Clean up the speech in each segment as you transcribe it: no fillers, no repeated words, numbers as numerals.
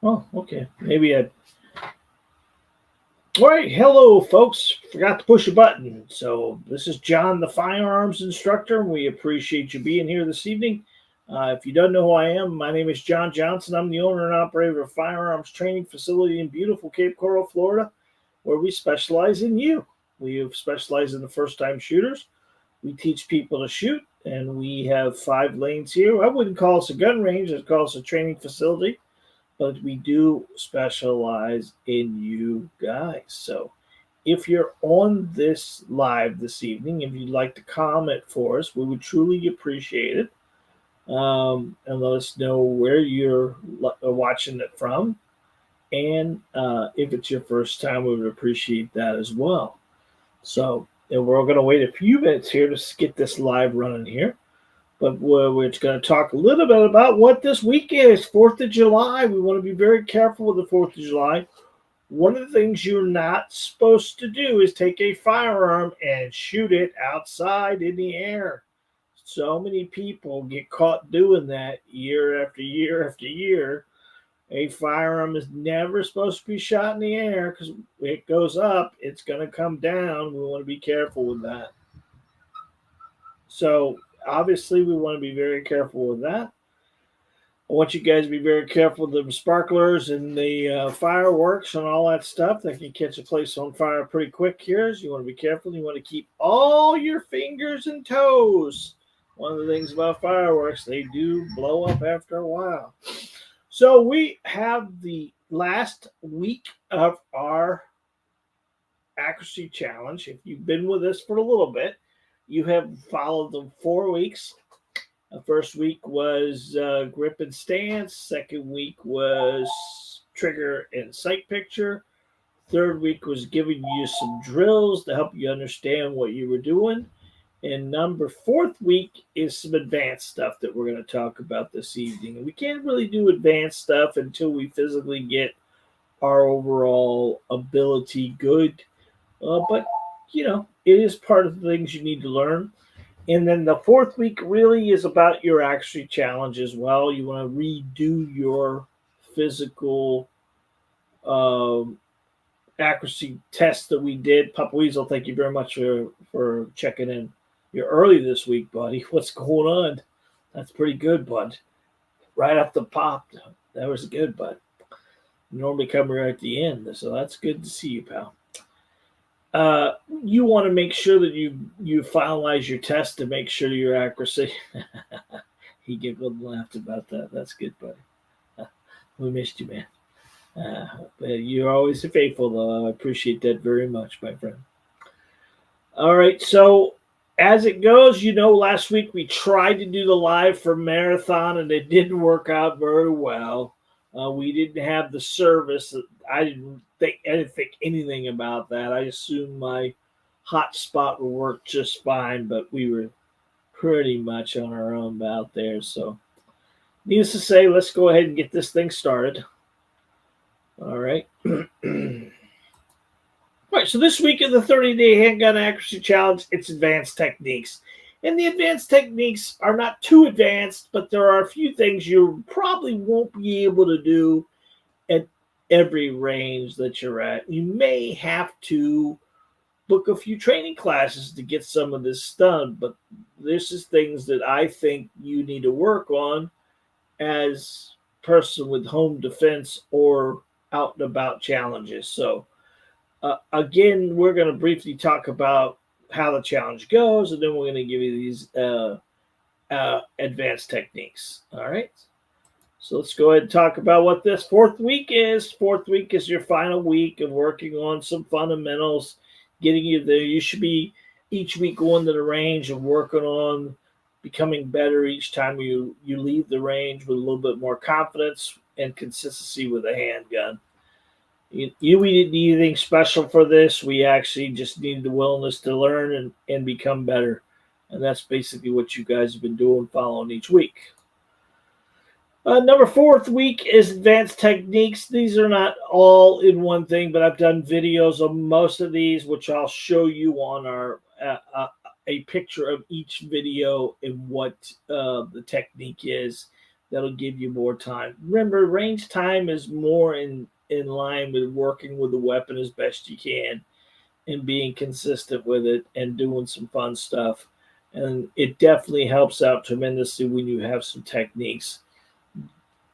Oh, okay. Maybe I. All right. Hello, folks. Forgot to push a button. So, this is John, the firearms instructor. We appreciate you being here this evening. If you don't know who I am, my name is John Johnson. I'm the owner and operator of a firearms training facility in beautiful Cape Coral, Florida, where we specialize in you. We have specialized in the first time shooters. We teach people to shoot, and we have 5 lanes here. I wouldn't call us a gun range, I'd call us a training facility, but we do specialize in you guys. So if you're on this live this evening, if you'd like to comment for us, we would truly appreciate it. And let us know where you're watching it from. And if it's your first time, we would appreciate that as well. So and we're going to wait a few minutes here to get this live running here. But we're going to talk a little bit about what this week is. 4th of July. We want to be very careful with the 4th of July. One of the things you're not supposed to do is take a firearm and shoot it outside in the air. So many people get caught doing that year after year after year. A firearm is never supposed to be shot in the air because it goes up, it's going to come down. We want to be careful with that. So obviously, we want to be very careful with that. I want you guys to be very careful with the sparklers and the fireworks and all that stuff that can catch a place on fire pretty quick here. So you want to be careful. You want to keep all your fingers and toes. One of the things about fireworks, they do blow up after a while. So we have the last week of our accuracy challenge. If you've been with us for a little bit, you have followed the 4 weeks. The first week was grip and stance. Second week was trigger and sight picture. Third week was giving you some drills to help you understand what you were doing. And fourth week is some advanced stuff that we're going to talk about this evening. And we can't really do advanced stuff until we physically get our overall ability good. But, it is part of the things you need to learn. And then the fourth week really is about your accuracy challenge as well. You want to redo your physical accuracy test that we did. Papa Weasel, thank you very much for checking in. You're early this week, buddy. What's going on? That's pretty good, bud. Right off the pop. That was good, bud. You normally come right at the end, so that's good to see you, pal. You want to make sure that you finalize your test to make sure your accuracy. He giggled and laughed about that. That's good, buddy. We missed you, man. But you're always faithful, though. I appreciate that very much, my friend. All right, so as it goes, last week we tried to do the live for marathon, and it didn't work out very well. We didn't have the service. I didn't think anything about that. I assumed my hotspot would work just fine, but we were pretty much on our own out there. So, needless to say, let's go ahead and get this thing started. All right. All right, so this week in the 30-day handgun accuracy challenge, it's advanced techniques. And the advanced techniques are not too advanced, but there are a few things you probably won't be able to do at every range that you're at. You may have to book a few training classes to get some of this done, but this is things that I think you need to work on as a person with home defense or out and about challenges. So again, we're going to briefly talk about how the challenge goes, and then we're going to give you these advanced techniques. All right. So let's go ahead and talk about what this fourth week is. Fourth week is your final week of working on some fundamentals, getting you there. You should be each week going to the range and working on becoming better each time you leave the range with a little bit more confidence and consistency with a handgun. We didn't need anything special for this. We actually just needed the willingness to learn and become better. And that's basically what you guys have been doing, following each week. Fourth week is advanced techniques. These are not all in one thing, but I've done videos of most of these, which I'll show you on our a picture of each video and what the technique is. that'll give you more time. Remember, range time is more in line with working with the weapon as best you can and being consistent with it and doing some fun stuff. And it definitely helps out tremendously when you have some techniques.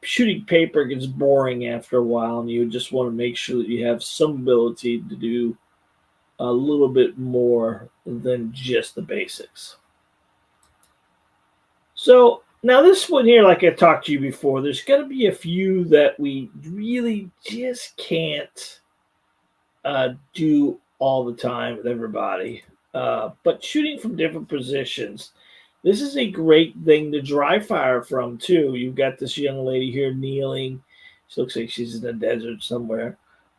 Shooting paper gets boring after a while, and you just want to make sure that you have some ability to do a little bit more than just the basics. So now this one here, like I talked to you before, there's going to be a few that we really just can't do all the time with everybody. But shooting from different positions, this is a great thing to dry fire from too. You've got this young lady here kneeling. She looks like she's in the desert somewhere.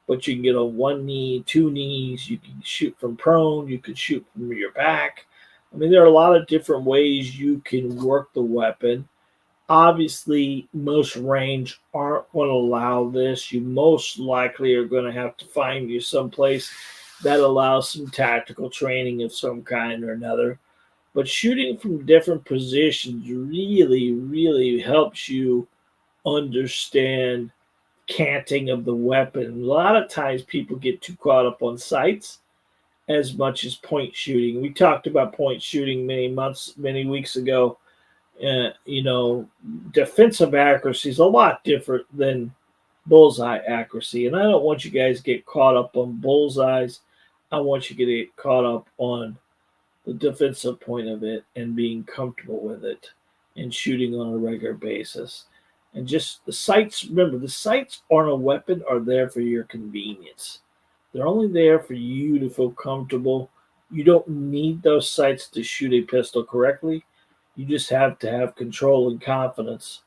But you can get on one knee, two knees. You can shoot from prone. You can shoot from your back. I mean, there are a lot of different ways you can work the weapon. Obviously, most range aren't going to allow this. You most likely are going to have to find you someplace that allows some tactical training of some kind or another. But shooting from different positions really, really helps you understand canting of the weapon. A lot of times people get too caught up on sights as much as point shooting. We talked about point shooting many weeks ago. Defensive accuracy is a lot different than bullseye accuracy. And I don't want you guys to get caught up on bullseyes. I want you to get caught up on the defensive point of it and being comfortable with it and shooting on a regular basis. And just the sights, remember, the sights on a weapon are there for your convenience. They're only there for you to feel comfortable. You don't need those sights to shoot a pistol correctly. You just have to have control and confidence.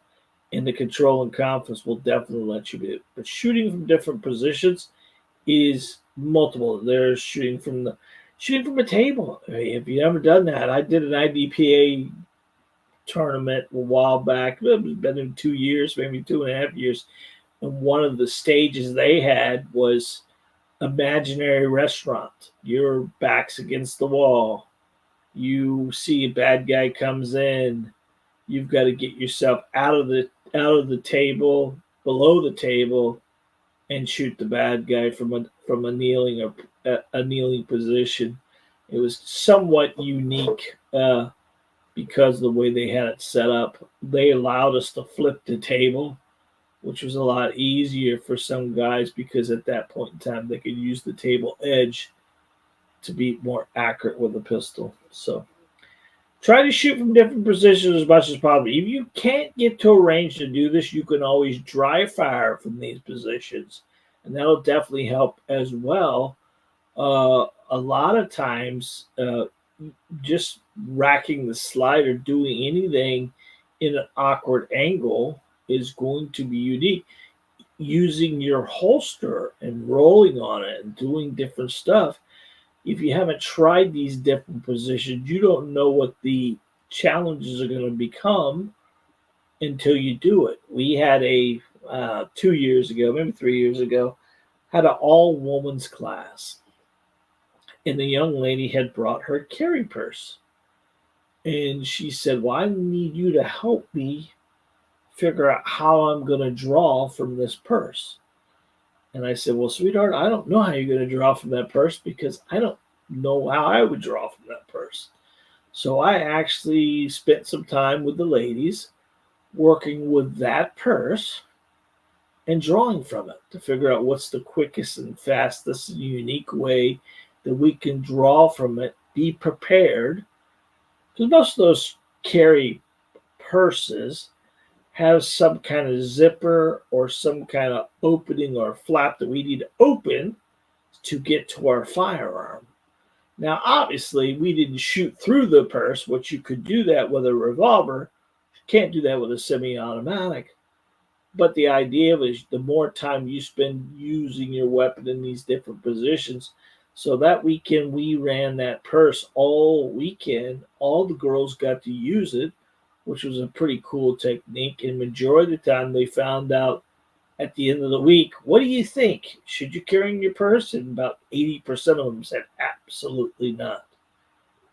And the control and confidence will definitely let you do it. But shooting from different positions is multiple. There's shooting from a table. I mean, if you've never done that, I did an IDPA tournament a while back. It's been in 2 years, maybe 2.5 years. And one of the stages they had was imaginary restaurant. Your back's against the wall. You see a bad guy comes in. You've got to get yourself out of the table, below the table, and shoot the bad guy from a kneeling position. It was somewhat unique because of the way they had it set up. They allowed us to flip the table, which was a lot easier for some guys because at that point in time they could use the table edge to be more accurate with a pistol. So try to shoot from different positions as much as possible. If you can't get to a range to do this, you can always dry fire from these positions, and that'll definitely help as well. A lot of times, just racking the slide or doing anything in an awkward angle is going to be unique. Using your holster and rolling on it and doing different stuff. If you haven't tried these different positions, you don't know what the challenges are going to become until you do it. We had 2 years ago, maybe 3 years ago, had an all-women's class. And the young lady had brought her carry purse. And she said, well, I need you to help me figure out how I'm going to draw from this purse. And I said, well, sweetheart, I don't know how you're going to draw from that purse because I don't know how I would draw from that purse. So I actually spent some time with the ladies working with that purse and drawing from it to figure out what's the quickest and fastest and unique way that we can draw from it, be prepared. Because most of those carry purses have some kind of zipper or some kind of opening or flap that we need to open to get to our firearm. Now, obviously, we didn't shoot through the purse, which you could do that with a revolver. You can't do that with a semi-automatic. But the idea was the more time you spend using your weapon in these different positions. So that weekend, we ran that purse all weekend. All the girls got to use it, which was a pretty cool technique. And majority of the time, they found out at the end of the week, what do you think? Should you carry in your purse? And about 80% of them said, absolutely not.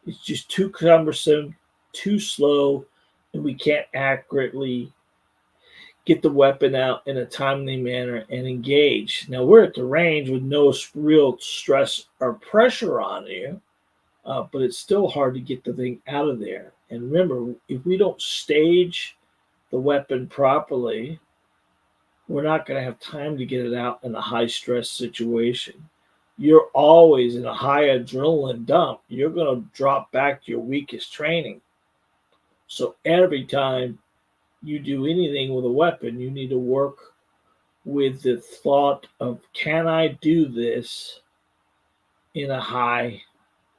It's just too cumbersome, too slow, and we can't accurately get the weapon out in a timely manner, and engage. Now, we're at the range with no real stress or pressure on you, but it's still hard to get the thing out of there. And remember, if we don't stage the weapon properly, we're not going to have time to get it out in a high stress situation. You're always in a high adrenaline dump. You're going to drop back to your weakest training. So every time you do anything with a weapon, you need to work with the thought of, can I do this in a high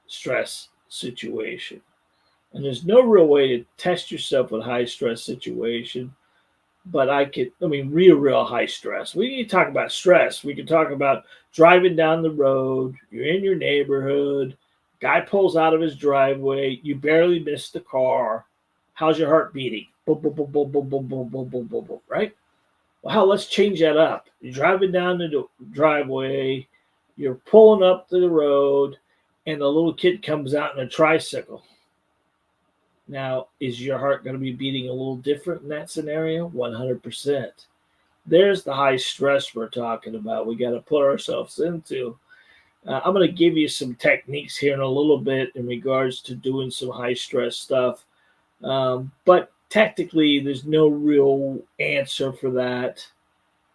stress situation? And there's no real way to test yourself with high stress situation, but real high stress. We need to talk about stress. We can talk about driving down the road, you're in your neighborhood, guy pulls out of his driveway, you barely missed the car. How's your heart beating? Boom, boom, boom, boom, boom, boom, boom, boom, boom, boom, boom, right? Well, let's change that up. You're driving down the driveway, you're pulling up to the road, and a little kid comes out in a tricycle. Now, is your heart going to be beating a little different in that scenario? 100%. There's the high stress we're talking about. We got to put ourselves into. I'm going to give you some techniques here in a little bit in regards to doing some high stress stuff. But technically, there's no real answer for that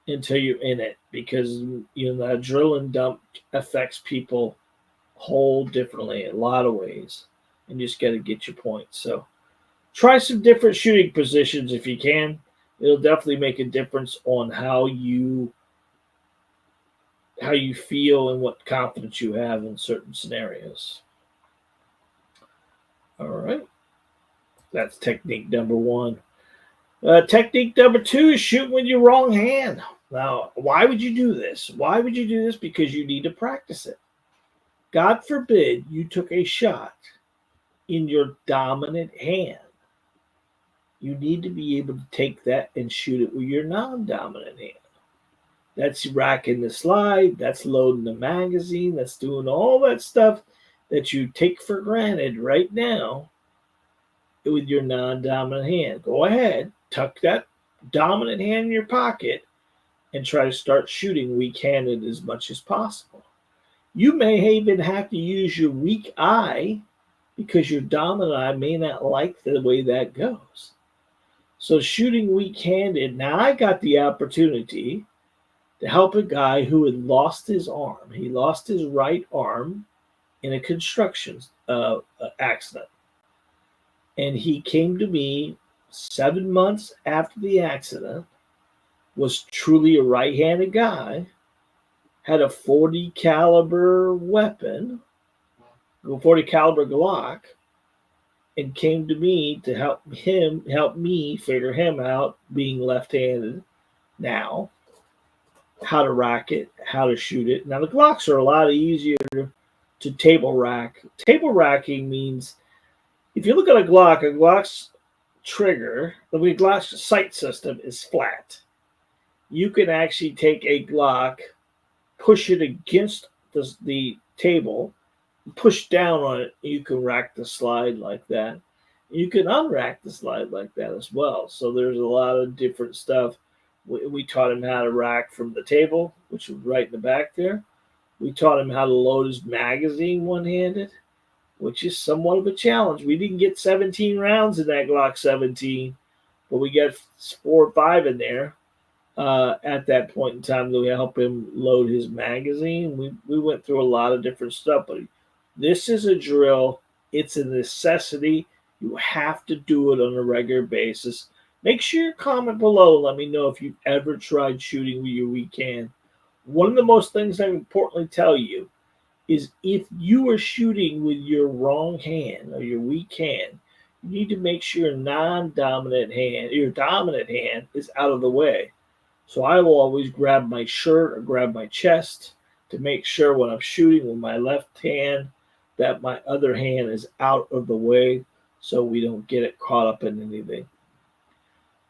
until you're in it, because the adrenaline dump affects people whole differently in a lot of ways, and you just got to get your point. So try some different shooting positions if you can. It'll definitely make a difference on how you feel and what confidence you have in certain scenarios. All right. That's technique number one. Technique number two is shooting with your wrong hand. Now, why would you do this? Why would you do this? Because you need to practice it. God forbid you took a shot in your dominant hand. You need to be able to take that and shoot it with your non-dominant hand. That's racking the slide, that's loading the magazine, that's doing all that stuff that you take for granted right now with your non-dominant hand. Go ahead, tuck that dominant hand in your pocket and try to start shooting weak-handed as much as possible. You may even have to use your weak eye because your dominant eye may not like the way that goes. So shooting weak-handed, now I got the opportunity to help a guy who had lost his arm. He lost his right arm in a construction accident. And he came to me 7 months after the accident, was truly a right-handed guy, had a 40 caliber weapon, a 40 caliber Glock, and came to me to help me figure him out, being left-handed now, how to rack it, how to shoot it. Now, the Glocks are a lot easier to table rack. Table racking means, if you look at a Glock's trigger, the Glock's sight system is flat. You can actually take a Glock, push it against the table, push down on it, you can rack the slide like that. You can unrack the slide like that as well. So there's a lot of different stuff. We taught him how to rack from the table, which was right in the back there. We taught him how to load his magazine one-handed, which is somewhat of a challenge. We didn't get 17 rounds in that Glock 17, but we got 4 or 5 in there. At that point in time, we help him load his magazine. We went through a lot of different stuff, but this is a drill. It's a necessity. You have to do it on a regular basis. Make sure you comment below. Let me know if you've ever tried shooting with your weak hand. One of the most things I importantly tell you is, if you are shooting with your wrong hand or your weak hand, you need to make sure your dominant hand is out of the way. So I will always grab my shirt or grab my chest to make sure when I'm shooting with my left hand that my other hand is out of the way so we don't get it caught up in anything.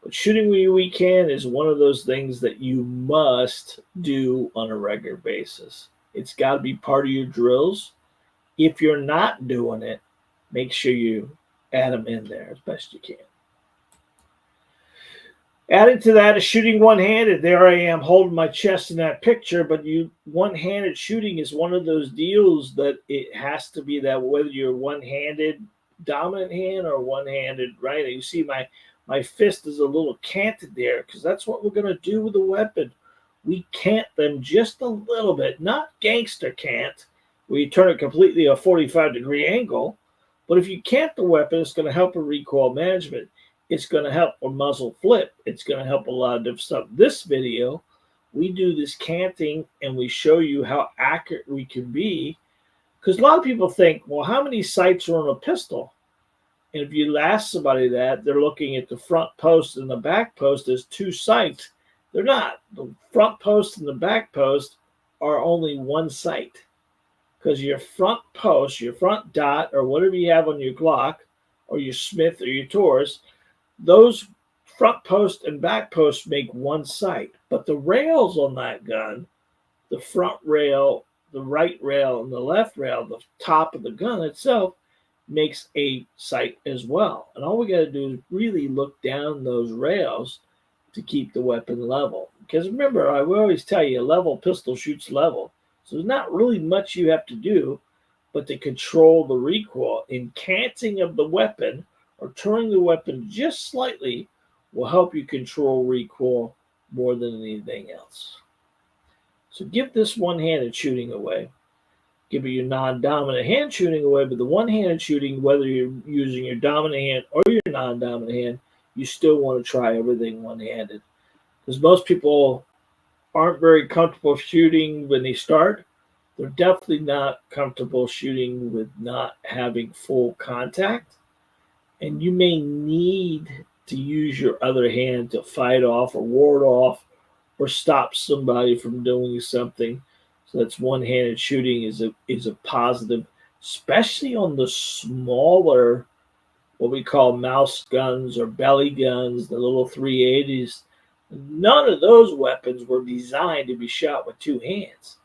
But shooting with your weak hand is one of those things that you must do on a regular basis. It's got to be part of your drills. If you're not doing it, make sure you add them in there as best you can. Adding to that is shooting one-handed. There I am holding my chest in that picture, but one-handed shooting is one of those deals that it has to be that whether you're one-handed dominant hand or one-handed right. You see my fist is a little canted there because that's what we're going to do with the weapon. We cant them just a little bit, not gangster cant, where you turn it completely a 45-degree angle. But if you cant the weapon, it's going to help with recoil management. It's going to help a muzzle flip. It's going to help a lot of different stuff. This video, we do this canting and we show you how accurate we can be. Because a lot of people think, well, how many sights are on a pistol? And if you ask somebody that, they're looking at the front post and the back post as two sights. They're not. The front post and the back post are only one sight. Because your front post, your front dot, or whatever you have on your Glock, or your Smith, or your Taurus, those front post and back post make one sight. But the rails on that gun, the front rail, the right rail, and the left rail, the top of the gun itself, makes a sight as well. And all we got to do is really look down those rails to keep the weapon level. Because remember, I will always tell you, a level pistol shoots level. So there's not really much you have to do but to control the recoil. In canting of the weapon or turning the weapon just slightly will help you control recoil more than anything else. So give this one-handed shooting away. Give your non-dominant hand shooting away, but the one-handed shooting, whether you're using your dominant hand or your non-dominant hand, you still want to try everything one-handed. Because most people aren't very comfortable shooting when they start. They're definitely not comfortable shooting with not having full contact. And you may need to use your other hand to fight off or ward off or stop somebody from doing something. So that's one-handed shooting is a positive, especially on the smaller, what we call mouse guns or belly guns, the little 380s. None of those weapons were designed to be shot with two hands.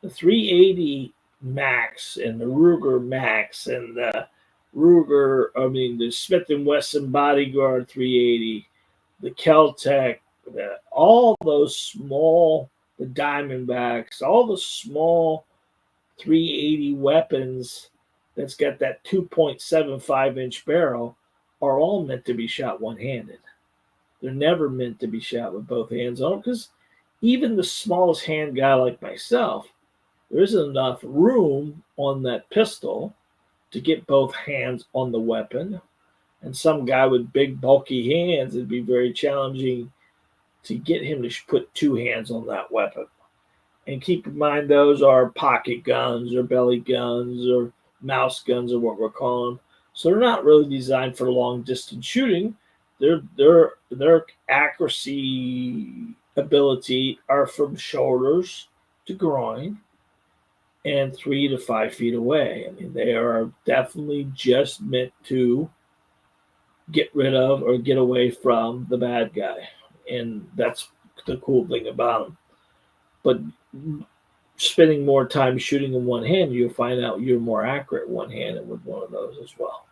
The 380 Max and the Ruger Max and the the Smith & Wesson Bodyguard 380, the Kel-Tec, all those small, the Diamondbacks, all the small 380 weapons that's got that 2.75-inch barrel are all meant to be shot one-handed. They're never meant to be shot with both hands on them because even the smallest hand guy like myself, there isn't enough room on that pistol to get both hands on the weapon. And some guy with big, bulky hands, it'd be very challenging to get him to put two hands on that weapon. And keep in mind, those are pocket guns or belly guns or mouse guns or what we're calling them. So they're not really designed for long distance shooting. Their accuracy ability are from shoulders to groin and 3 to 5 feet away. I mean, they are definitely just meant to get rid of or get away from the bad guy. And that's the cool thing about them. But spending more time shooting in one hand, you'll find out you're more accurate one-handed with one of those as well,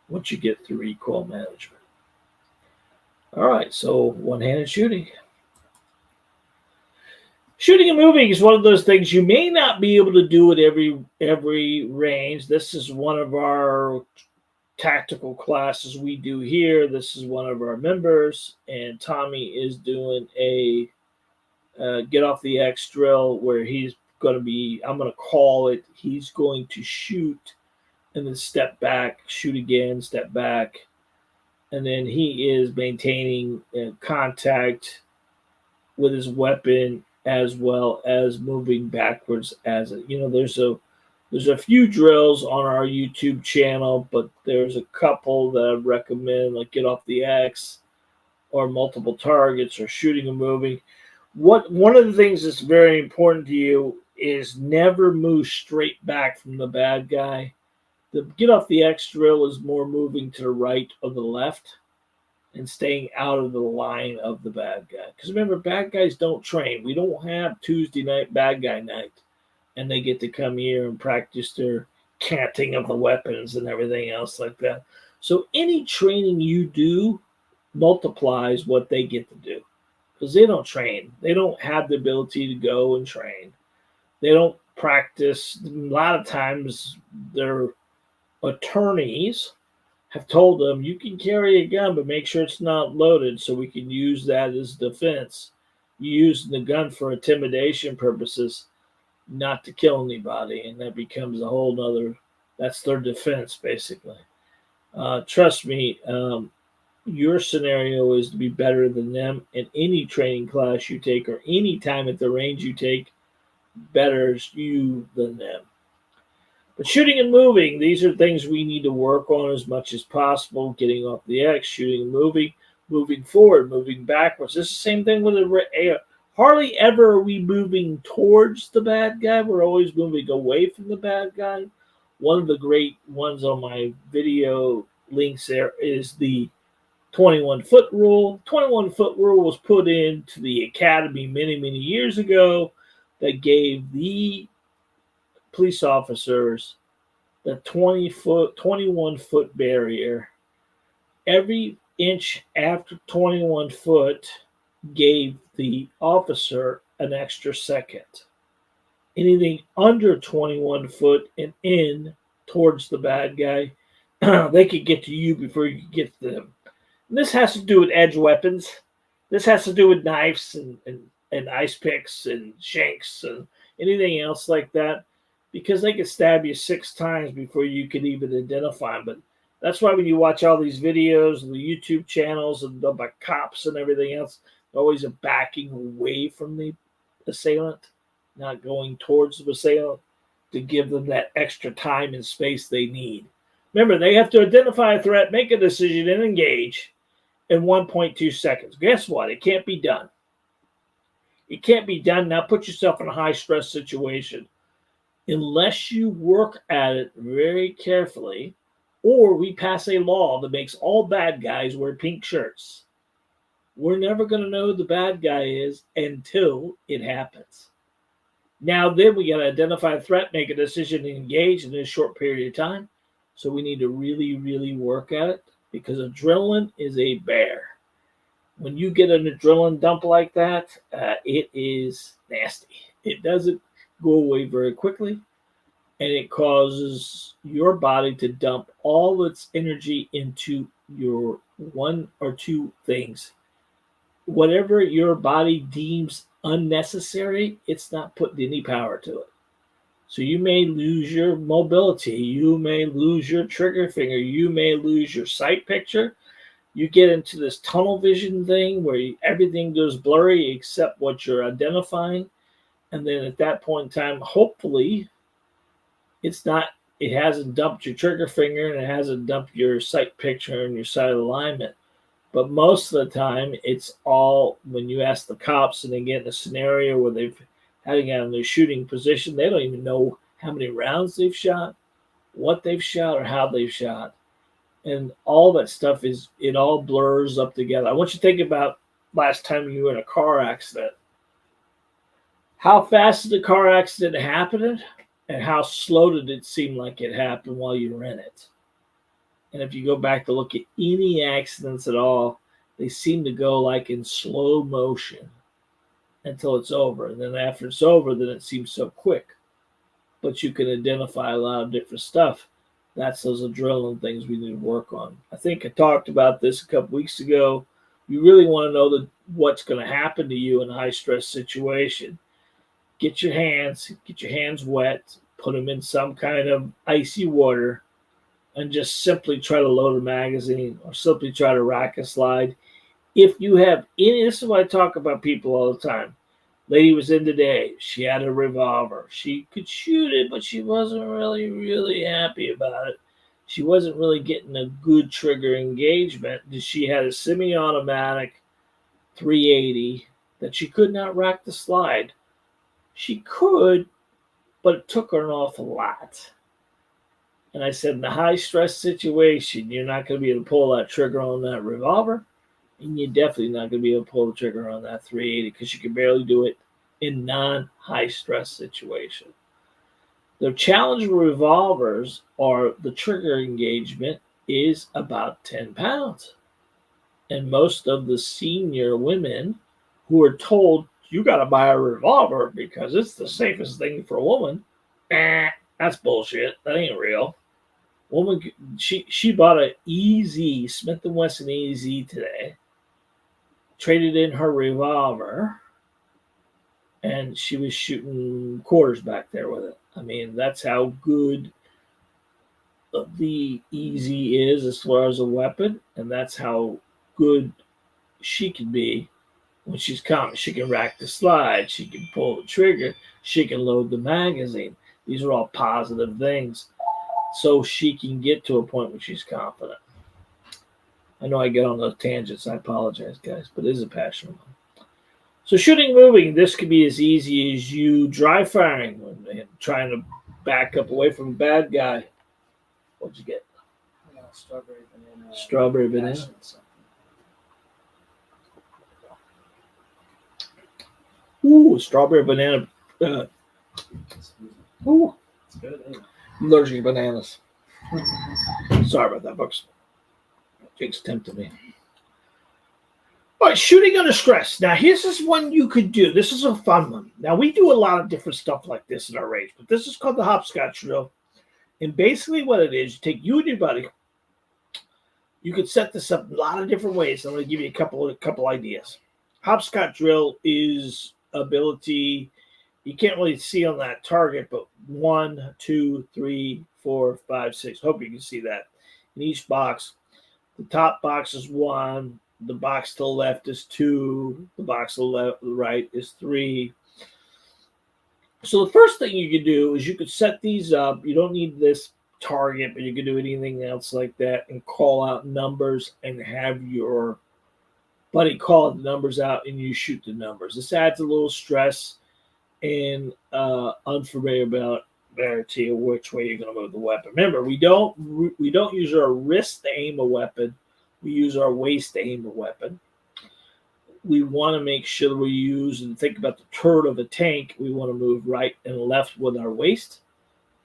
once you get through recoil management. All right, so one-handed shooting. Shooting and moving is one of those things you may not be able to do at every range. This is one of our tactical classes we do here. This is one of our members, and Tommy is doing a get off the X drill where he's going to be, I'm going to call it, he's going to shoot and then step back, shoot again, step back. And then he is maintaining contact with his weapon as well as moving backwards as it. You know, there's a few drills on our YouTube channel, but there's a couple that I recommend, like get off the X or multiple targets or shooting and moving. One of the things that's very important to you is never move straight back from the bad guy. The get off the X drill is more moving to the right or the left and staying out of the line of the bad guy. Because remember, bad guys don't train. We don't have Tuesday night bad guy night, and they get to come here and practice their canting of the weapons and everything else like that. So any training you do multiplies what they get to do because they don't train. They don't have the ability to go and train. They don't practice. A lot of times, their attorneys have told them you can carry a gun, but make sure it's not loaded so we can use that as defense. You use the gun for intimidation purposes, not to kill anybody, and that becomes a whole nother. That's their defense, basically. Trust me, your scenario is to be better than them in any training class you take or any time at the range you take betters you than them. But shooting and moving, these are things we need to work on as much as possible. Getting off the X, shooting and moving forward, moving backwards. It's the same thing with a hardly ever are we moving towards the bad guy. We're always moving away from the bad guy. One of the great ones on my video links there is the 21-foot rule. 21-foot rule was put into the academy many, many years ago that gave the police officers the 21-foot barrier. Every inch after 21 foot gave the officer an extra second. Anything under 21 foot and in towards the bad guy, they could get to you before you could get to them. And this has to do with edge weapons. This has to do with knives and ice picks and shanks and anything else like that, because they could stab you 6 times before you could even identify them. But that's why when you watch all these videos and the YouTube channels and about cops and everything else, they're always backing away from the assailant, not going towards the assailant to give them that extra time and space they need. Remember, they have to identify a threat, make a decision, and engage in 1.2 seconds. Guess what? It can't be done. It can't be done. Now put yourself in a high-stress situation. Unless you work at it very carefully, or we pass a law that makes all bad guys wear pink shirts, we're never going to know who the bad guy is until it happens. Now, then we got to identify a threat, make a decision, and engage in a short period of time. So we need to really, really work at it because adrenaline is a bear. When you get an adrenaline dump like that, it is nasty. It doesn't go away very quickly, and it causes your body to dump all its energy into your 1 or 2 things. Whatever your body deems unnecessary, it's not putting any power to it. So you may lose your mobility, you may lose your trigger finger, you may lose your sight picture. You get into this tunnel vision thing where everything goes blurry except what you're identifying. And then at that point in time, hopefully, it hasn't dumped your trigger finger and it hasn't dumped your sight picture and your sight alignment. But most of the time, it's all when you ask the cops and they get in a scenario where they've had to get in their shooting position, they don't even know how many rounds they've shot, what they've shot, or how they've shot. And all that stuff it all blurs up together. I want you to think about last time you were in a car accident. How fast did the car accident happen, and how slow did it seem like it happened while you were in it? And if you go back to look at any accidents at all, they seem to go like in slow motion until it's over. And then after it's over, then it seems so quick. But you can identify a lot of different stuff. That's those adrenaline things we need to work on. I think I talked about this a couple weeks ago. You really want to know what's going to happen to you in a high-stress situation. Get your hands wet, put them in some kind of icy water, and just simply try to load a magazine or simply try to rack a slide. If you have any, this is what I talk about people all the time. Lady was in today. She had a revolver. She could shoot it, but she wasn't really, really happy about it. She wasn't really getting a good trigger engagement. She had a semi-automatic 380 that she could not rack the slide. She could, but it took her an awful lot. And I said, in a high-stress situation, you're not going to be able to pull that trigger on that revolver, and you're definitely not going to be able to pull the trigger on that 380 because you can barely do it in non-high-stress situation. The challenge with revolvers or the trigger engagement is about 10 pounds. And most of the senior women who are told you got to buy a revolver because it's the safest thing for a woman, that's bullshit. That ain't real. Woman, she bought a EZ Smith and Wesson EZ today, traded in her revolver, and she was shooting quarters back there with it. I mean, that's how good the EZ is as far as a weapon, and that's how good she can be when she's calm. She can rack the slide, she can pull the trigger, she can load the magazine. These are all positive things. So she can get to a point where she's confident. I know I get on those tangents. I apologize, guys, but it is a passion of mine. So shooting moving, this could be as easy as you dry firing when trying to back up away from a bad guy. What'd you get? Strawberry banana. Strawberry banana. Ooh, strawberry banana. Ooh. It's good, eh? I'm allergic to bananas. Sorry about that, folks. Jake's tempted me. All right, shooting under stress. Now, here's this one you could do. This is a fun one. Now, we do a lot of different stuff like this in our range, but this is called the hopscotch drill. And basically what it is, you take you and your buddy. You could set this up a lot of different ways. I'm going to give you a couple ideas. Hopscotch drill is ability. You can't really see on that target, but 1, 2, 3, 4, 5, 6. Hope you can see that. In each box, the top box is 1. The box to the left is 2. The box to the right is 3. So the first thing you could do is you could set these up. You don't need this target, but you could do anything else like that and call out numbers and have your buddy call the numbers out and you shoot the numbers. This adds a little stress and unfamiliarity of which way you're going to move the weapon. Remember, we don't use our wrist to aim a weapon. We use our waist to aim a weapon. We want to make sure we use and think about the turret of a tank. We want to move right and left with our waist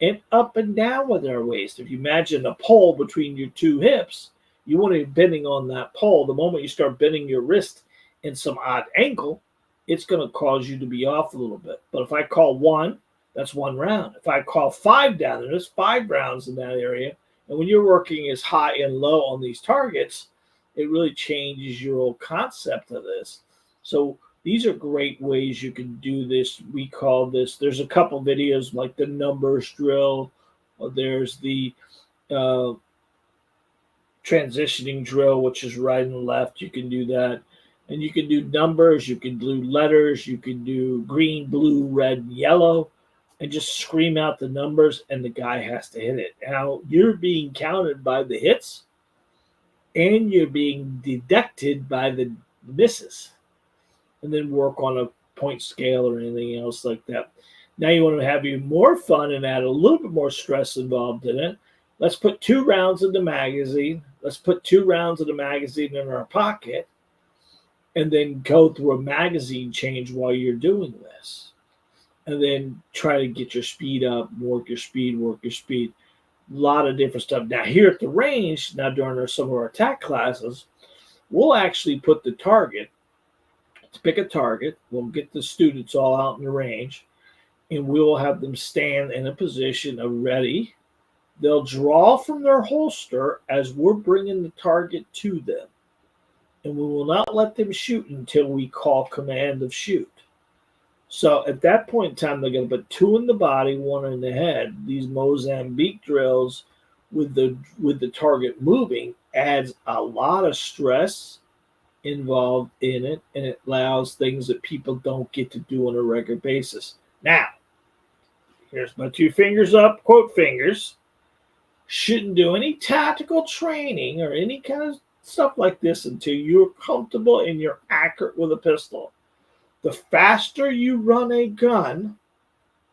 and up and down with our waist. If you imagine a pole between your two hips, you want to be bending on that pole. The moment you start bending your wrist in some odd angle, it's going to cause you to be off a little bit. But if I call 1, that's 1 round. If I call 5 down, there's 5 rounds in that area. And when you're working as high and low on these targets, it really changes your whole concept of this. So these are great ways you can do this. We call this, there's a couple videos like the numbers drill, or there's the transitioning drill, which is right and left. You can do that. And you can do numbers, you can do letters, you can do green, blue, red, yellow, and just scream out the numbers, and the guy has to hit it. Now, you're being counted by the hits, and you're being deducted by the misses. And then work on a point scale or anything else like that. Now you want to have even more fun and add a little bit more stress involved in it. Let's put 2 rounds in the magazine. Let's put 2 rounds of the magazine in our pocket and then go through a magazine change while you're doing this. And then try to get your speed up, work your speed. A lot of different stuff. Now here at the range, now during some of our attack classes, we'll actually put the target. Let's pick a target. We'll get the students all out in the range, and we will have them stand in a position of ready. They'll draw from their holster as we're bringing the target to them, and we will not let them shoot until we call command of shoot. So at that point in time, they're going to put 2 in the body, 1 in the head. These Mozambique drills with the target moving adds a lot of stress involved in it, and it allows things that people don't get to do on a regular basis. Now, here's my 2 fingers up, quote fingers. Shouldn't do any tactical training or any kind of stuff like this until you're comfortable and you're accurate with a pistol. The faster you run a gun,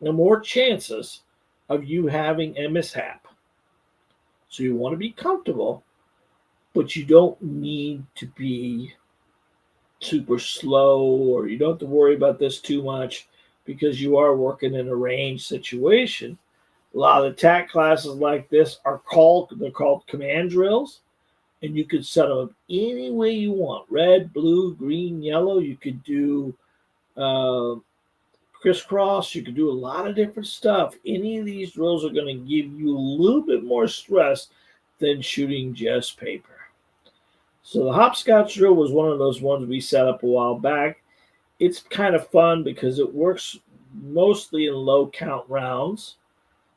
the more chances of you having a mishap. So you want to be comfortable, but you don't need to be super slow, or you don't have to worry about this too much because you are working in a range situation. A lot of attack classes like this they're called command drills. and you could set them up any way you want: red, blue, green, yellow. You could do uh, crisscross. You could do a lot of different stuff. Any of these drills are going to give you a little bit more stress than shooting just paper. So the hopscotch drill was one of those ones we set up a while back. It's kind of fun because it works mostly in low count rounds.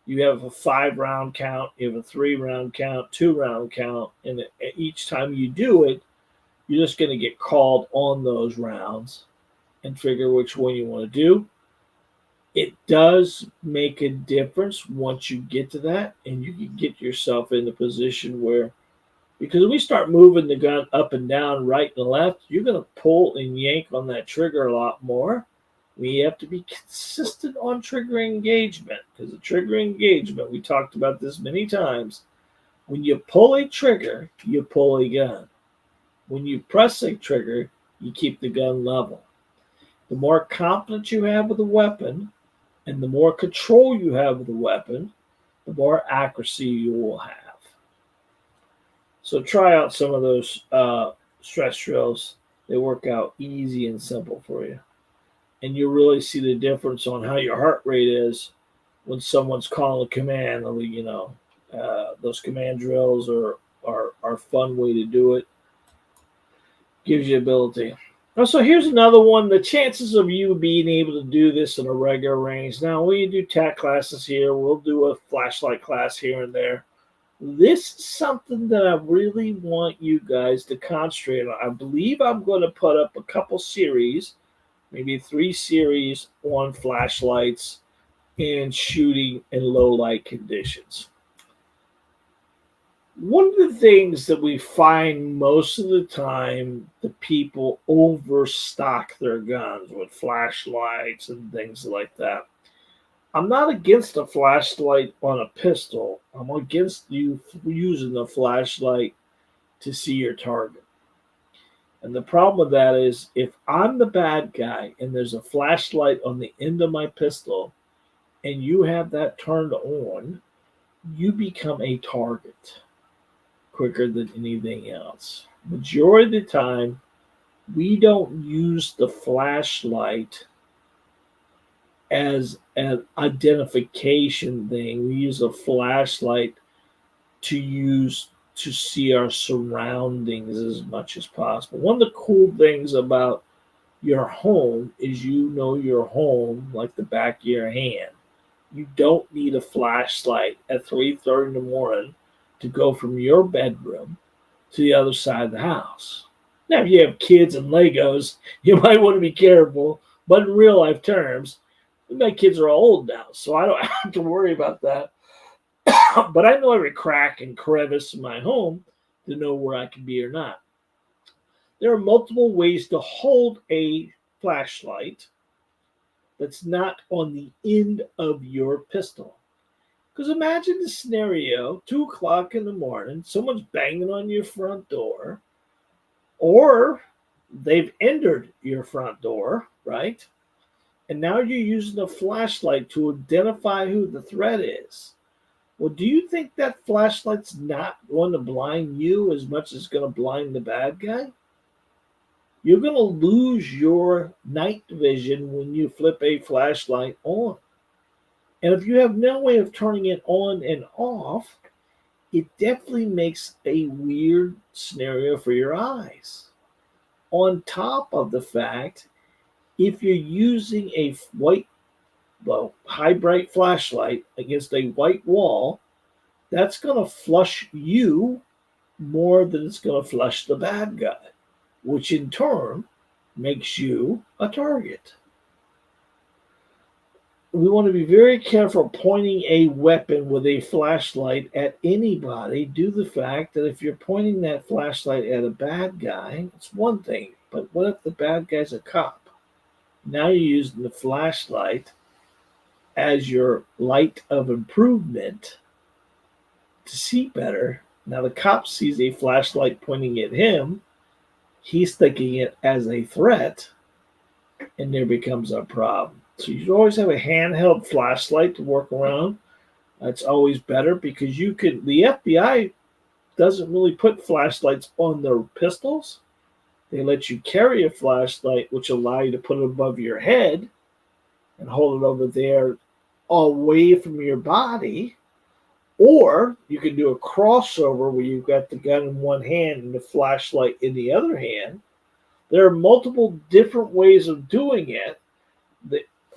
You have a 5-round count, you have a 3-round count, 2-round count, and each time you do it, you're just going to get called on those rounds and figure which one you want to do. It does make a difference once you get to that, and you can get yourself in a position where, because we start moving the gun up and down, right and left, you're going to pull and yank on that trigger a lot more. We have to be consistent on trigger engagement, because the trigger engagement, we talked about this many times. When you pull a trigger, you pull a gun. When you press a trigger, you keep the gun level. The more confidence you have with the weapon and the more control you have with the weapon, the more accuracy you will have. So try out some of those stress drills. They work out easy and simple for you. And you'll really see the difference on how your heart rate is when someone's calling a command. Those command drills are a fun way to do it. Gives you ability. So here's another one. The chances of you being able to do this in a regular range. Now, we do TAC classes here. We'll do a flashlight class here and there. This is something that I really want you guys to concentrate on. I believe I'm going to put up a couple series, maybe 3 series on flashlights and shooting in low light conditions. One of the things that we find most of the time, the people overstock their guns with flashlights and things like that. I'm not against a flashlight on a pistol. I'm against you using the flashlight to see your target. And the problem with that is, if I'm the bad guy and there's a flashlight on the end of my pistol and you have that turned on, you become a target quicker than anything else. Majority of the time, we don't use the flashlight as an identification thing. We use a flashlight to see our surroundings as much as possible. One of the cool things about your home is you know your home like the back of your hand. You don't need a flashlight at 3:30 in the morning to go from your bedroom to the other side of the house. Now, if you have kids and Legos, you might want to be careful, but in real life terms, my kids are all old now, so I don't have to worry about that. But I know every crack and crevice in my home to know where I can be or not. There are multiple ways to hold a flashlight that's not on the end of your pistol. Because imagine the scenario, 2 o'clock in the morning, someone's banging on your front door, or they've entered your front door, right? And now you're using a flashlight to identify who the threat is. Well, do you think that flashlight's not going to blind you as much as it's going to blind the bad guy? You're going to lose your night vision when you flip a flashlight on. And if you have no way of turning it on and off, it definitely makes a weird scenario for your eyes. On top of the fact, if you're using a high bright flashlight against a white wall, that's going to flush you more than it's going to flush the bad guy, which in turn makes you a target. We want to be very careful pointing a weapon with a flashlight at anybody, due to the fact that if you're pointing that flashlight at a bad guy, it's one thing, but what if the bad guy's a cop? Now you're using the flashlight as your light of improvement to see better. Now the cop sees a flashlight pointing at him. He's thinking it as a threat, and there becomes a problem. So you always have a handheld flashlight to work around. That's always better, because the FBI doesn't really put flashlights on their pistols. They let you carry a flashlight, which allow you to put it above your head and hold it over there away from your body. Or you can do a crossover where you've got the gun in one hand and the flashlight in the other hand. There are multiple different ways of doing it.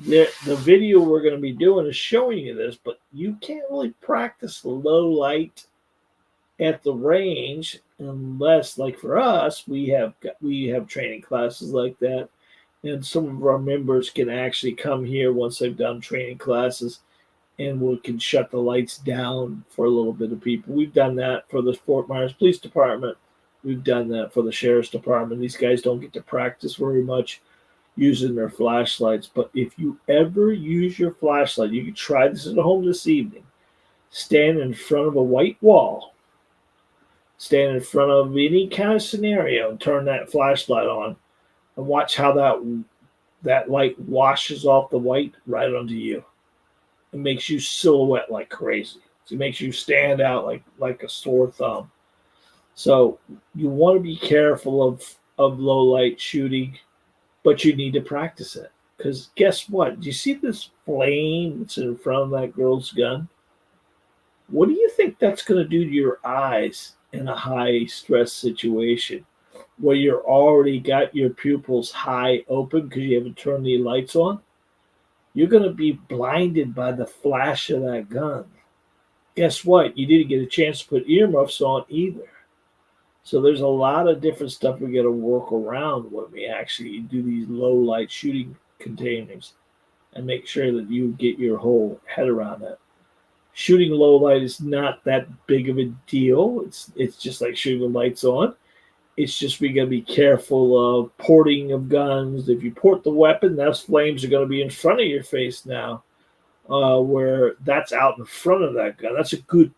The video we're going to be doing is showing you this, but you can't really practice low light at the range unless, like for us, we have training classes like that, and some of our members can actually come here once they've done training classes, and we can shut the lights down for a little bit of people. We've done that for the Fort Myers Police Department. We've done that for the Sheriff's Department. These guys don't get to practice very much using their flashlights, but if you ever use your flashlight, you can try this at home this evening. Stand in front of a white wall. Stand in front of any kind of scenario and turn that flashlight on and watch how that light washes off the white right onto you. It makes you silhouette like crazy. It makes you stand out like a sore thumb. So you want to be careful of low light shooting, but you need to practice it. Because guess what? Do you see this flame that's in front of that girl's gun? What do you think that's going to do to your eyes in a high stress situation where you're already got your pupils high open because you haven't turned the lights on? You're going to be blinded by the flash of that gun. Guess what? You didn't get a chance to put earmuffs on either. So there's a lot of different stuff we got to work around when we actually do these low light shooting containers and make sure that you get your whole head around that. Shooting low light is not that big of a deal. It's just like shooting the lights on. It's just we got to be careful of porting of guns. If you port the weapon, those flames are going to be in front of your face now, where that's out in front of that gun. That's a good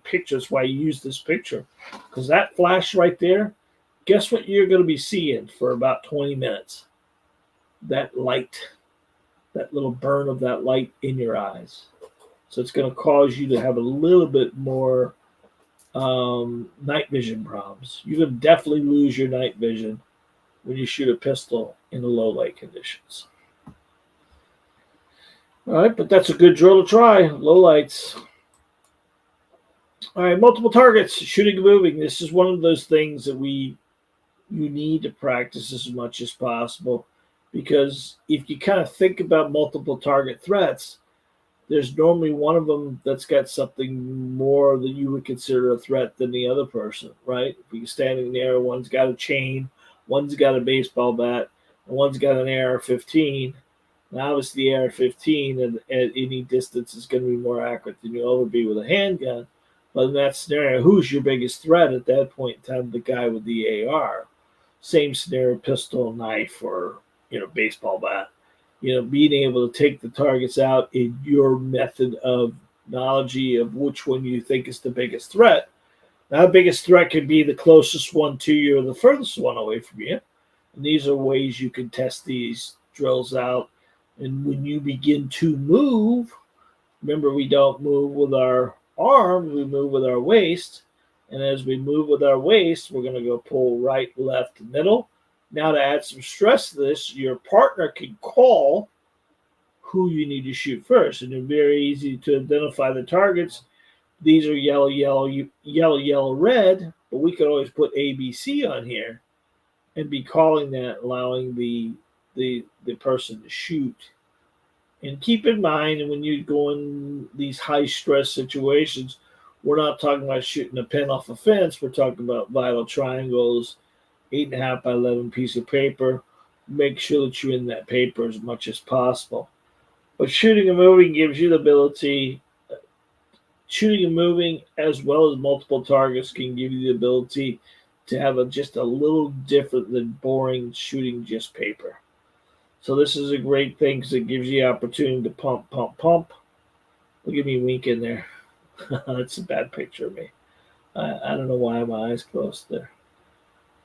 picture. That's why you use this picture, because that flash right there, guess what you're going to be seeing for about 20 minutes? That light, that little burn of that light in your eyes. So it's going to cause you to have a little bit more night vision problems. You're going to definitely lose your night vision when you shoot a pistol in the low light conditions. All right, but that's a good drill to try. Low lights. All right, multiple targets, shooting and moving. This is one of those things that you need to practice as much as possible, because if you kind of think about multiple target threats, there's normally one of them that's got something more that you would consider a threat than the other person, right? If you're standing there, one's got a chain, one's got a baseball bat, and one's got an AR-15. Now, obviously, the AR-15 at any distance is going to be more accurate than you'll ever be with a handgun. But in that scenario, who's your biggest threat at that point in time? The guy with the AR. Same scenario, pistol, knife, or baseball bat. Being able to take the targets out in your method of knowledge of which one you think is the biggest threat. Now, the biggest threat could be the closest one to you or the furthest one away from you. And these are ways you can test these drills out. And when you begin to move, remember, we don't move with our arms, we move with our waist. And as we move with our waist, we're going to go pull right, left, middle. Now, to add some stress to this, your partner can call who you need to shoot first. And it's very easy to identify the targets. These are yellow, yellow, yellow, yellow, red. But we could always put ABC on here and be calling that, allowing the person to shoot. And keep in mind, when you go in these high-stress situations, we're not talking about shooting a pin off a fence. We're talking about vital triangles, 8.5 by 11 piece of paper. Make sure that you're in that paper as much as possible. But shooting and moving gives you the ability, shooting and moving as well as multiple targets can give you the ability to have just a little different than boring shooting just paper. So this is a great thing because it gives you the opportunity to pump, pump, pump. Look at me winking there. That's a bad picture of me. I don't know why my eyes closed there.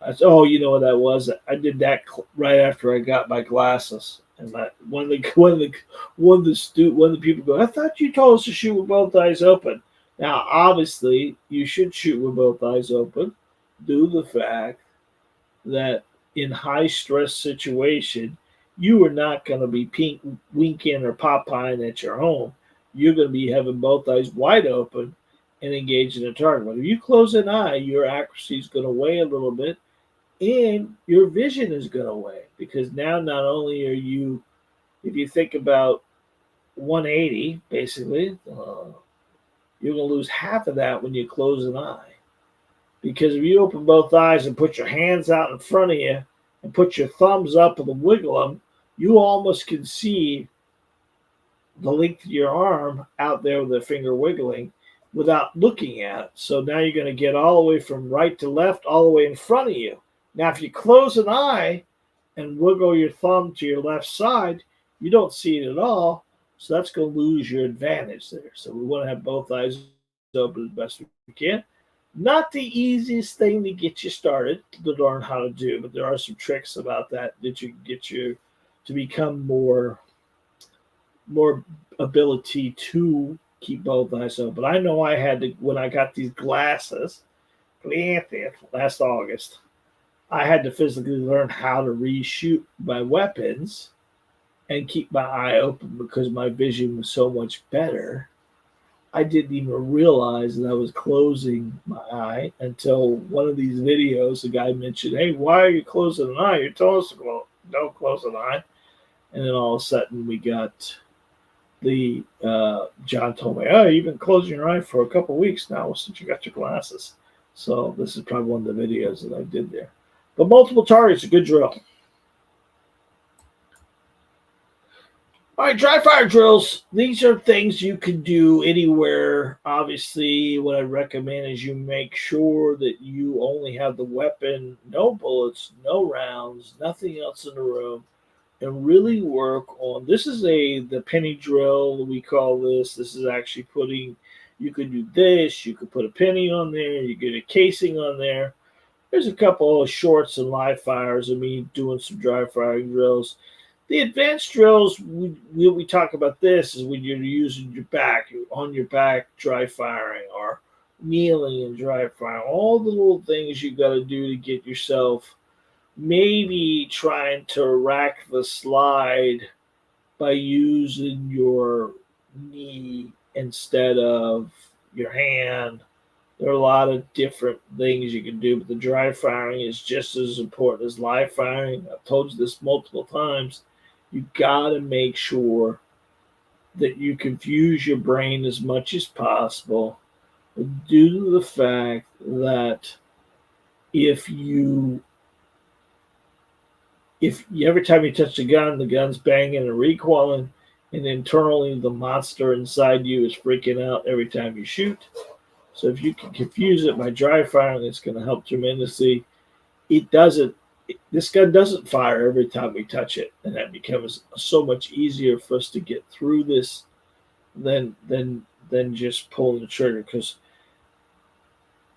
You know what that was? I did that right after I got my glasses. And one of the people go, I thought you told us to shoot with both eyes open. Now, obviously, you should shoot with both eyes open, due to the fact that in high stress situation, you are not going to be winking or pop-eyeing at your home. You're going to be having both eyes wide open and engaging the target. But if you close an eye, your accuracy is going to weigh a little bit, and your vision is going to weigh because now not only are you, if you think about 180, basically, you're going to lose half of that when you close an eye. Because if you open both eyes and put your hands out in front of you and put your thumbs up and wiggle them, you almost can see the length of your arm out there with the finger wiggling without looking at it. So now you're going to get all the way from right to left, all the way in front of you. Now, if you close an eye and wiggle your thumb to your left side, you don't see it at all. So that's going to lose your advantage there. So we want to have both eyes open as best we can. Not the easiest thing to get you started to learn how to do, but there are some tricks about that you can get you to become more ability to keep both eyes open. I know I had to when I got these glasses last August. I had to physically learn how to reshoot my weapons and keep my eye open because my vision was so much better. I didn't even realize that I was closing my eye until one of these videos, the guy mentioned, "Hey, why are you closing an eye? You're telling us to don't close an eye." And then all of a sudden we got the, John told me, "Oh, you've been closing your eye for a couple of weeks now since you got your glasses." So this is probably one of the videos that I did there. But multiple targets, a good drill. All right, dry fire drills. These are things you can do anywhere. Obviously, what I recommend is you make sure that you only have the weapon, no bullets, no rounds, nothing else in the room, and really work on. This is the penny drill we call this. This is actually putting. You could do this. You could put a penny on there. You get a casing on there. There's a couple of shorts and live fires of me doing some dry firing drills. The advanced drills, we talk about this is when you're using your back, on your back, dry firing, or kneeling and dry firing. All the little things you got to do to get yourself maybe trying to rack the slide by using your knee instead of your hand. There are a lot of different things you can do, but the dry firing is just as important as live firing. I've told you this multiple times. You got to make sure that you confuse your brain as much as possible due to the fact that if every time you touch the gun's banging and recoiling, and internally the monster inside you is freaking out every time you shoot. So if you can confuse it by dry firing, it's going to help tremendously. This gun doesn't fire every time we touch it, and that becomes so much easier for us to get through this than just pulling the trigger, because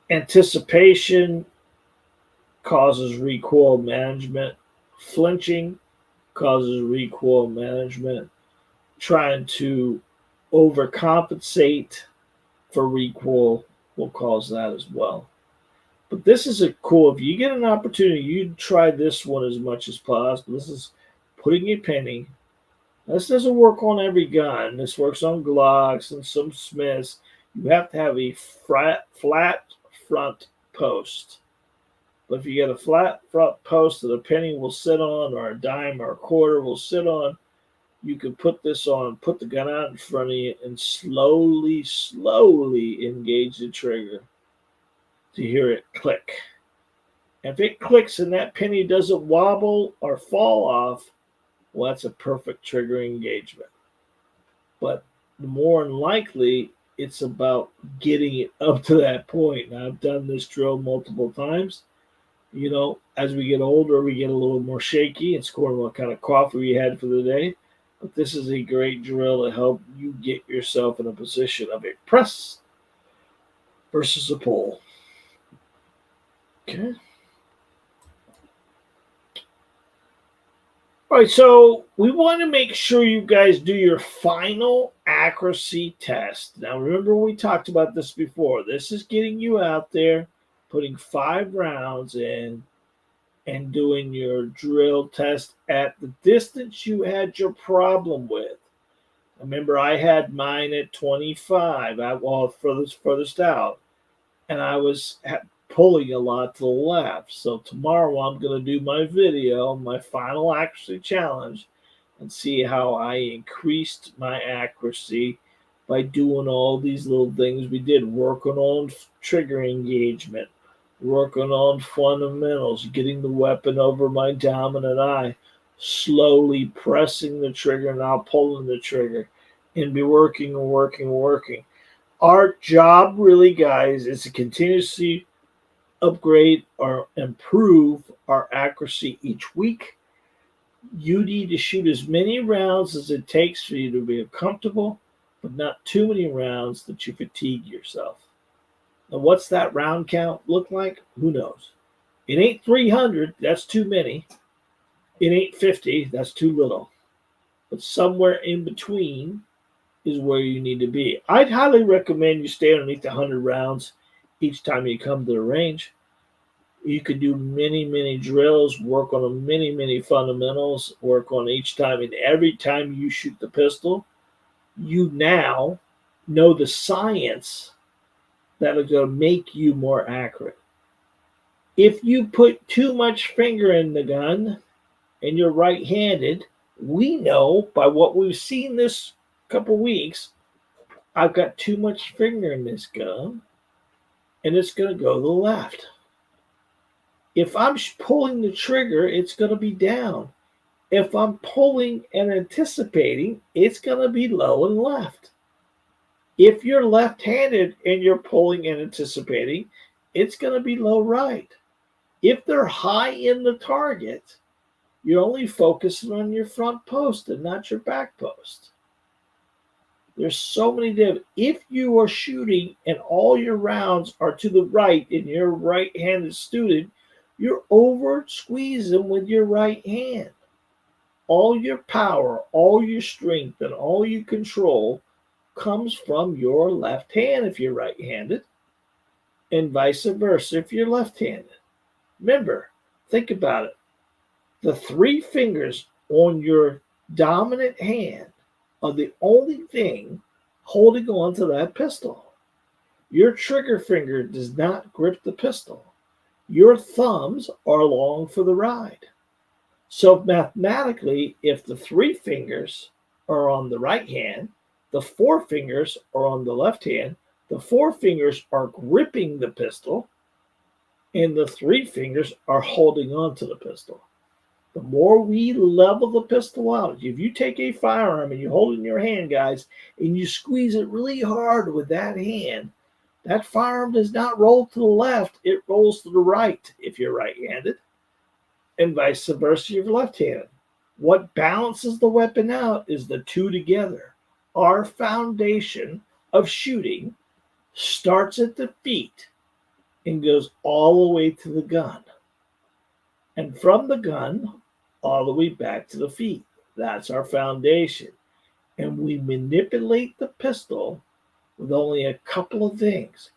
anticipation causes recoil management, flinching causes recoil management, trying to overcompensate for recoil will cause that as well. But this is cool. If you get an opportunity, you try this one as much as possible. This is putting a penny. This doesn't work on every gun. This works on Glocks and some Smiths. You have to have a flat front post. But if you get a flat front post that a penny will sit on, or a dime or a quarter will sit on, you can put this on, put the gun out in front of you, and slowly engage the trigger to hear it click. If it clicks and that penny doesn't wobble or fall off, well, that's a perfect trigger engagement. But more than likely, it's about getting it up to that point. Now, I've done this drill multiple times. As we get older, we get a little more shaky. It's according to what kind of coffee we had for the day. But this is a great drill to help you get yourself in a position of a press versus a pull. Okay. All right, so we want to make sure you guys do your final accuracy test. Now, remember, we talked about this before. This is getting you out there, putting 5 rounds in, and doing your drill test at the distance you had your problem with. Remember, I had mine at 25. Well, furthest out, and I was pulling a lot to the left. So tomorrow I'm going to do my video, my final accuracy challenge, and see how I increased my accuracy by doing all these little things we did, working on trigger engagement, working on fundamentals, getting the weapon over my dominant eye, slowly pressing the trigger, now pulling the trigger, and be working and working and working. Our job, really, guys, is to continuously upgrade or improve our accuracy each week. You need to shoot as many rounds as it takes for you to be comfortable, but not too many rounds that you fatigue yourself. Now, what's that round count look like? Who knows? It ain't 300, that's too many. It ain't 50, that's too little. But somewhere in between is where you need to be. I'd highly recommend you stay underneath 100 rounds each time you come to the range. You could do many, many drills, work on many, many fundamentals, work on each time. And every time you shoot the pistol, you now know the science that is going to make you more accurate. If you put too much finger in the gun and you're right-handed, we know by what we've seen this couple weeks, I've got too much finger in this gun and it's going to go to the left. If I'm pulling the trigger, it's going to be down. If I'm pulling and anticipating, it's going to be low and left. If you're left-handed and you're pulling and anticipating, it's going to be low right. If they're high in the target, you're only focusing on your front post and not your back post. There's so many different. If you are shooting and all your rounds are to the right and you're a right-handed student, you're over squeezing with your right hand. All your power, all your strength, and all your control comes from your left hand if you're right-handed, and vice versa if you're left-handed. Remember, think about it. The 3 fingers on your dominant hand are the only thing holding on to that pistol. Your trigger finger does not grip the pistol. Your thumbs are along for the ride. So mathematically, if the 3 fingers are on the right hand, the 4 fingers are on the left hand, the 4 fingers are gripping the pistol, and the 3 fingers are holding on to the pistol. The more we level the pistol out, if you take a firearm and you hold it in your hand, guys, and you squeeze it really hard with that hand, that firearm does not roll to the left, it rolls to the right if you're right-handed, and vice versa if you're left-handed. What balances the weapon out is the 2 together. Our foundation of shooting starts at the feet and goes all the way to the gun. And from the gun, all the way back to the feet. That's our foundation. And we manipulate the pistol with only a couple of things: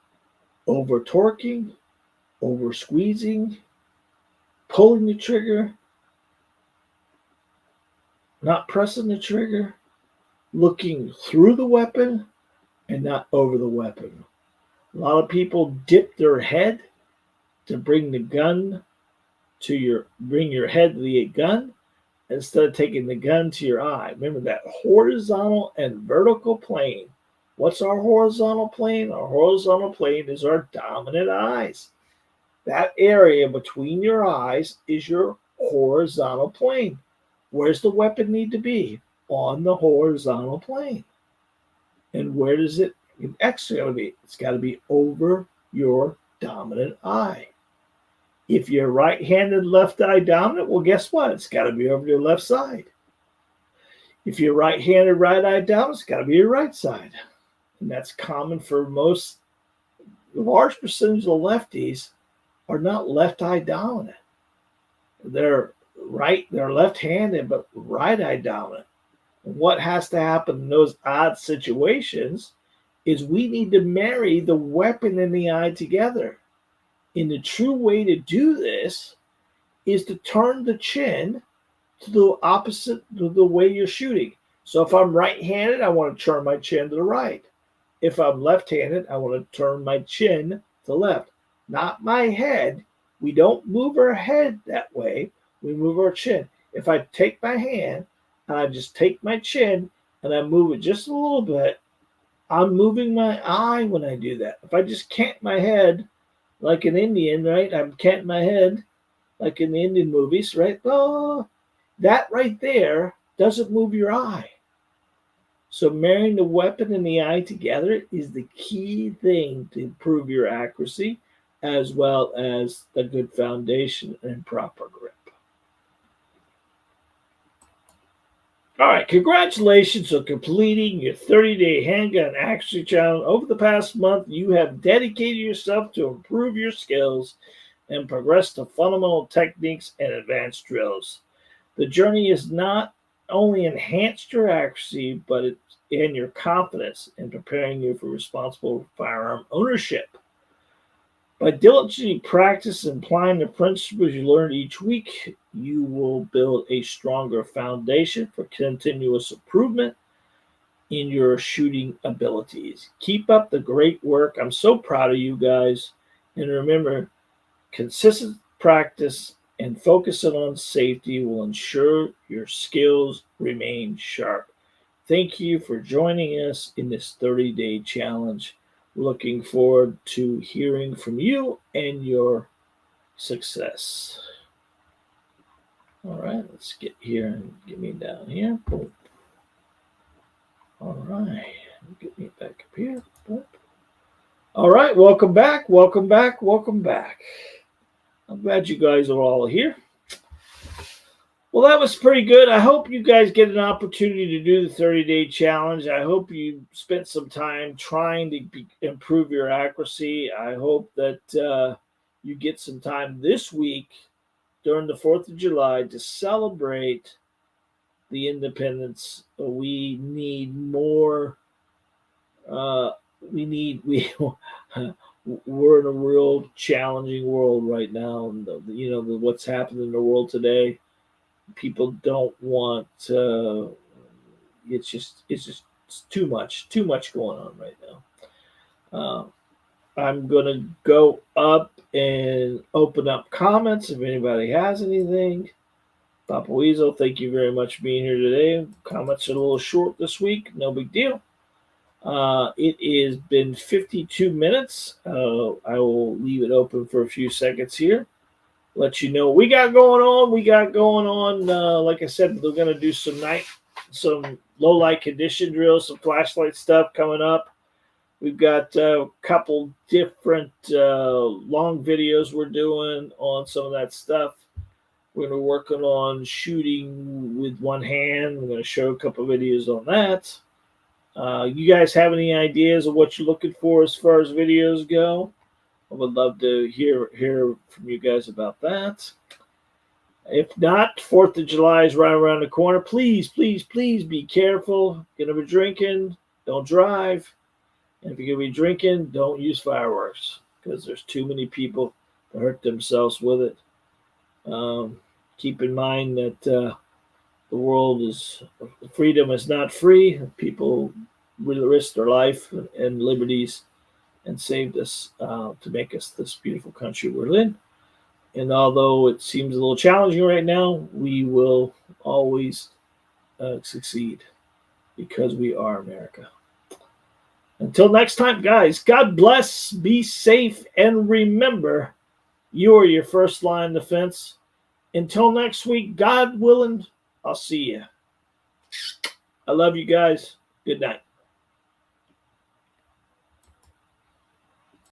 over torquing, over squeezing, pulling the trigger, not pressing the trigger, looking through the weapon and not over the weapon. A lot of people dip their head to bring your head to the gun instead of taking the gun to your eye. Remember that horizontal and vertical plane. What's our horizontal plane? Our horizontal plane is our dominant eyes. That area between your eyes is your horizontal plane. Where's the weapon need to be? On the horizontal plane. And where does it actually be? It's got to be over your dominant eye. If you're right-handed, left eye dominant, well, guess what? It's got to be over your left side. If you're right-handed, right eye dominant, it's got to be your right side. And that's common for most. Large percentage of lefties are not left eye dominant. They're they're left-handed, but right-eye dominant. And what has to happen in those odd situations is we need to marry the weapon and the eye together. And the true way to do this is to turn the chin to the opposite to the way you're shooting. So if I'm right-handed, I want to turn my chin to the right. If I'm left-handed, I want to turn my chin to the left. Not my head. We don't move our head that way. We move our chin. If I take my hand and I just take my chin and I move it just a little bit, I'm moving my eye when I do that. If I just cant my head like an Indian, right? I'm canting my head like in the Indian movies, right? Oh, that right there doesn't move your eye. So marrying the weapon and the eye together is the key thing to improve your accuracy as well as a good foundation and proper grip. All right, congratulations on completing your 30-day handgun accuracy challenge. Over the past month, you have dedicated yourself to improve your skills and progress to fundamental techniques and advanced drills. The journey has not only enhanced your accuracy, but and your confidence in preparing you for responsible firearm ownership. By diligently practicing and applying the principles you learn each week, you will build a stronger foundation for continuous improvement in your shooting abilities. Keep up the great work. I'm so proud of you guys. And remember, consistent practice and focusing on safety will ensure your skills remain sharp. Thank you for joining us in this 30-day challenge. Looking forward to hearing from you and your success. All right, let's get here and get me down here. Boom. All right, get me back up here. Boom. All right, welcome back, welcome back, welcome back. I'm glad you guys are all here. Well, that was pretty good. I hope you guys get an opportunity to do the 30-day challenge. I hope you spent some time trying to improve your accuracy. I hope that you get some time this week during the 4th of July to celebrate the independence. We need more. We're in a real challenging world right now. And what's happening in the world today. People don't want it's too much going on right now. I'm gonna go up and open up comments if anybody has anything. Papa Weasel, thank you very much for being here today. Comments are a little short this week, no big deal. It has been 52 minutes. I will leave it open for a few seconds here. Let you know what we got going on. Like I said, we're going to do some low light condition drills, some flashlight stuff coming up. We've got a couple different long videos we're doing on some of that stuff. We're going to be working on shooting with one hand. We're going to show a couple videos on that. You guys have any ideas of what you're looking for as far as videos go? I would love to hear from you guys about that. If not, 4th of July is right around the corner. Please, please, please be careful. Going to be drinking, don't drive. And if you're going to be drinking, don't use fireworks because there's too many people that hurt themselves with it. Keep in mind that the world is freedom is not free. People will risk their life and liberties and saved us to make us this beautiful country we're in. And although it seems a little challenging right now, we will always succeed because we are America. Until next time, guys, God bless, be safe, and remember, you are your first line of defense. Until next week, God willing, I'll see you. I love you guys. Good night.